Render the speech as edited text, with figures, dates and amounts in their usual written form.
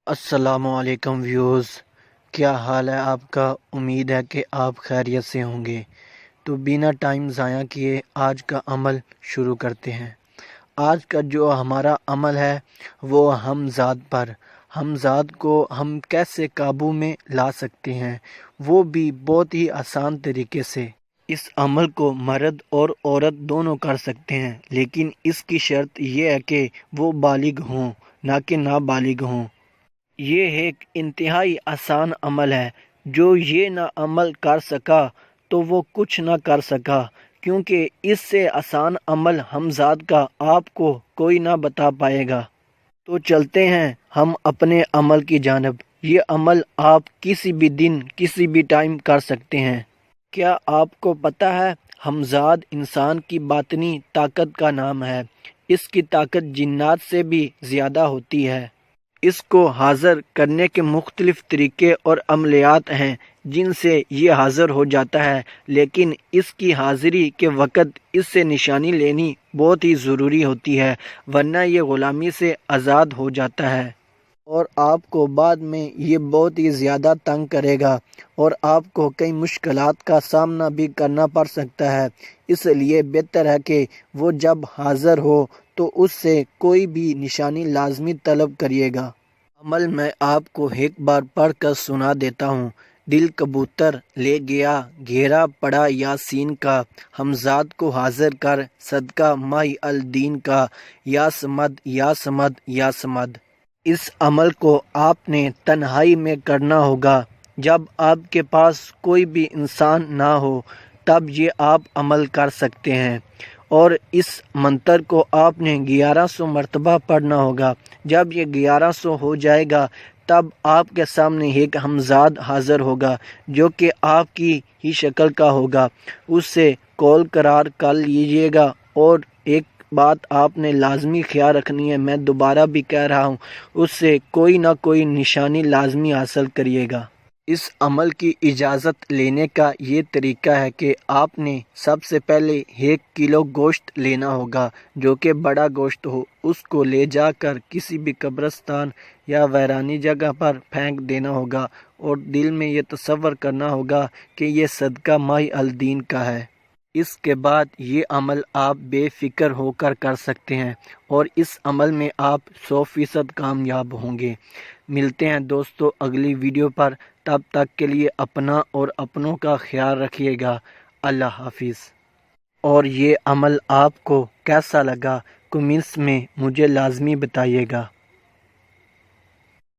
السلام علیکم ویوز، کیا حال ہے آپ کا؟ امید ہے کہ آپ خیریت سے ہوں گے۔ تو بنا ٹائم ضائع کیے آج کا عمل شروع کرتے ہیں۔ آج کا جو ہمارا عمل ہے وہ ہمزاد کو ہم کیسے قابو میں لا سکتے ہیں، وہ بھی بہت ہی آسان طریقے سے۔ اس عمل کو مرد اور عورت دونوں کر سکتے ہیں، لیکن اس کی شرط یہ ہے کہ وہ بالغ ہوں، نہ کہ نابالغ ہوں۔ یہ ایک انتہائی آسان عمل ہے۔ جو یہ نہ عمل کر سکا تو وہ کچھ نہ کر سکا، کیونکہ اس سے آسان عمل ہمزاد کا آپ کو کوئی نہ بتا پائے گا۔ تو چلتے ہیں ہم اپنے عمل کی جانب۔ یہ عمل آپ کسی بھی دن کسی بھی ٹائم کر سکتے ہیں۔ کیا آپ کو پتہ ہے ہمزاد انسان کی باطنی طاقت کا نام ہے؟ اس کی طاقت جنات سے بھی زیادہ ہوتی ہے۔ اس کو حاضر کرنے کے مختلف طریقے اور عملیات ہیں جن سے یہ حاضر ہو جاتا ہے، لیکن اس کی حاضری کے وقت اس سے نشانی لینی بہت ہی ضروری ہوتی ہے، ورنہ یہ غلامی سے آزاد ہو جاتا ہے اور آپ کو بعد میں یہ بہت ہی زیادہ تنگ کرے گا اور آپ کو کئی مشکلات کا سامنا بھی کرنا پڑ سکتا ہے۔ اس لیے بہتر ہے کہ وہ جب حاضر ہو تو اس سے کوئی بھی نشانی لازمی طلب کریے گا۔ عمل میں آپ کو ایک بار پڑھ کر سنا دیتا ہوں۔ دل کبوتر لے گیا گھیرا پڑا یاسین کا، ہمزاد کو حاضر کر صدقہ ماہی الدین کا، یا سمد یا سمد یا سمد۔ اس عمل کو آپ نے تنہائی میں کرنا ہوگا، جب آپ کے پاس کوئی بھی انسان نہ ہو، تب یہ آپ عمل کر سکتے ہیں۔ اور اس منتر کو آپ نے 1100 مرتبہ پڑھنا ہوگا۔ جب یہ 1100 ہو جائے گا تب آپ کے سامنے ایک ہمزاد حاضر ہوگا جو کہ آپ کی ہی شکل کا ہوگا۔ اس سے کال قرار کر لیجئے گا، اور ایک بات آپ نے لازمی خیال رکھنی ہے، میں دوبارہ بھی کہہ رہا ہوں، اس سے کوئی نہ کوئی نشانی لازمی حاصل کریے گا۔ اس عمل کی اجازت لینے کا یہ طریقہ ہے کہ آپ نے سب سے پہلے 1 کلو گوشت لینا ہوگا، جو کہ بڑا گوشت ہو۔ اس کو لے جا کر کسی بھی قبرستان یا ویرانی جگہ پر پھینک دینا ہوگا، اور دل میں یہ تصور کرنا ہوگا کہ یہ صدقہ ماہی الدین کا ہے۔ اس کے بعد یہ عمل آپ بے فکر ہو کر کر سکتے ہیں، اور اس عمل میں آپ 100% کامیاب ہوں گے۔ ملتے ہیں دوستو اگلی ویڈیو پر، تب تک کے لیے اپنا اور اپنوں کا خیال رکھیے گا۔ اللہ حافظ۔ اور یہ عمل آپ کو کیسا لگا کمنٹس میں مجھے لازمی بتائیے گا۔